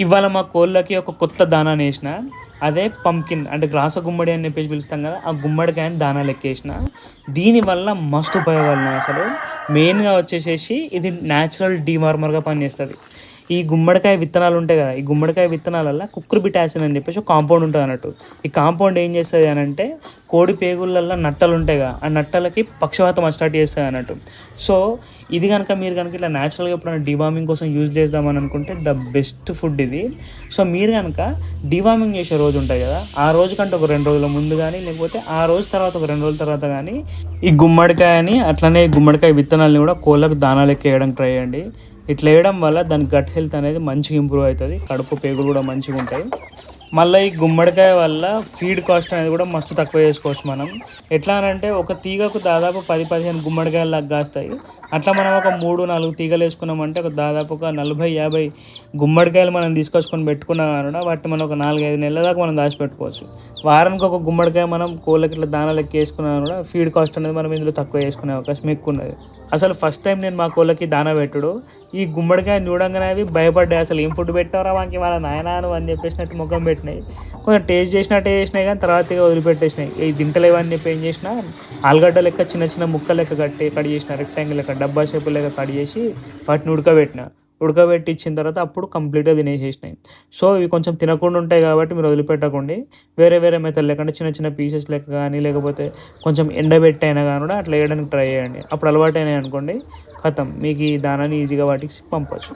ఇవాళ మా కోళ్ళకి ఒక కొత్త దానాన్ని వేసిన. అదే పంకిన్ అంటే గ్రాస గుమ్మడి అని చెప్పేసి పిలుస్తాం కదా, ఆ గుమ్మడికాయని దానా లెక్కేసిన. దీనివల్ల మస్తు ఉపయోగాలు ఉన్నాయి అసలు. మెయిన్గా వచ్చేసేసి ఇది న్యాచురల్ డీవార్మర్గా పనిచేస్తుంది. ఈ గుమ్మడికాయ విత్తనాలు ఉంటాయి కదా, ఈ గుమ్మడికాయ విత్తనాలల్లో కుక్రబిటాసిన్ అని చెప్పేసి ఒక కాంపౌండ్ ఉంటుంది అన్నట్టు. ఈ కాంపౌండ్ ఏం చేస్తుంది అని అంటే, కోడి పేగులల్లో నట్టలు ఉంటాయి కదా, ఆ నట్టలకి పక్షవాతం స్టార్ట్ చేస్తుంది అన్నట్టు. సో ఇది కనుక మీరు కనుక ఇట్లా న్యాచురల్గా ఎప్పుడైనా డివార్మింగ్ కోసం యూజ్ చేద్దామని అనుకుంటే ద బెస్ట్ ఫుడ్ ఇది. సో మీరు కనుక డివార్మింగ్ చేసే రోజు ఉంటాయి కదా, ఆ రోజు కంటే ఒక 2 రోజుల ముందు కానీ, లేకపోతే ఆ రోజు తర్వాత ఒక 2 రోజుల తర్వాత కానీ ఈ గుమ్మడికాయని అట్లనే గుమ్మడికాయ విత్తనాలని కూడా కోళ్ళకు దానాలు వేయడానికి ట్రై చేయండి. ఇట్లా వేయడం వల్ల దాని గట్ హెల్త్ అనేది మంచిగా ఇంప్రూవ్ అవుతుంది, కడుపు పేగులు కూడా మంచిగా ఉంటాయి. మళ్ళీ ఈ గుమ్మడికాయ వల్ల ఫీడ్ కాస్ట్ అనేది కూడా మస్తు తక్కువ చేసుకోవచ్చు మనం. ఎట్లా అంటే ఒక తీగకు దాదాపు 10-15 గుమ్మడికాయలు లాగా కాస్తాయి. అట్లా మనం ఒక 3-4 తీగలు వేసుకున్నామంటే ఒక దాదాపు ఒక 40-50 గుమ్మడికాయలు మనం తీసుకొచ్చుకొని పెట్టుకున్నా కూడా వాటిని మనం ఒక 4-5 నెలల దాకా మనం దాచిపెట్టుకోవచ్చు. వారానికి ఒక గుమ్మడికాయ మనం కోళ్ళకి ఇట్లా దానా లెక్క వేసుకున్నా కూడా ఫీడ్ కాస్ట్ అనేది మనం ఇందులో తక్కువ వేసుకునే అవకాశం ఎక్కువ ఉన్నది. అసలు ఫస్ట్ టైం నేను మా కోళ్ళకి దానా పెట్టుడు, ఈ గుమ్మడికాయ చూడంగానే అవి భయపడ్డాయి. అసలు ఏం ఫుడ్ పెట్టారా వానికి వాళ్ళ నాయనాను అని చెప్పేసినట్టు ముఖం పెట్టినాయి. కొంచెం టేస్ట్ చేసినాయి కానీ తర్వాత వదిలిపెట్టేసినాయి. ఈ దింటలేవని చెప్పి ఏం చేసిన, ఆలుగడ్డ లెక్క చిన్న చిన్న ముక్కలు లెక్క కట్ చేసిన, రెక్టాంగిల్ లెక్క డబ్బా షేపు లెక్క కట్ చేసి వాటిని ఉడకబెట్టి ఇచ్చిన తర్వాత అప్పుడు కంప్లీట్గా తినేసేసినాయి. సో ఇవి కొంచెం తినకుండా ఉంటాయి కాబట్టి మీరు వదిలిపెట్టకండి. వేరే వేరే మెథడ్ లేకుండా చిన్న చిన్న పీసెస్ లెక్క కానీ, లేకపోతే కొంచెం ఎండబెట్టి అయినా కానీ కూడా అట్లా వేయడానికి ట్రై చేయండి. అప్పుడు అలవాటు అయినాయి అనుకోండి, ఖతం మీకు ఈ దానాన్ని ఈజీగా వాటికి పంపచ్చు.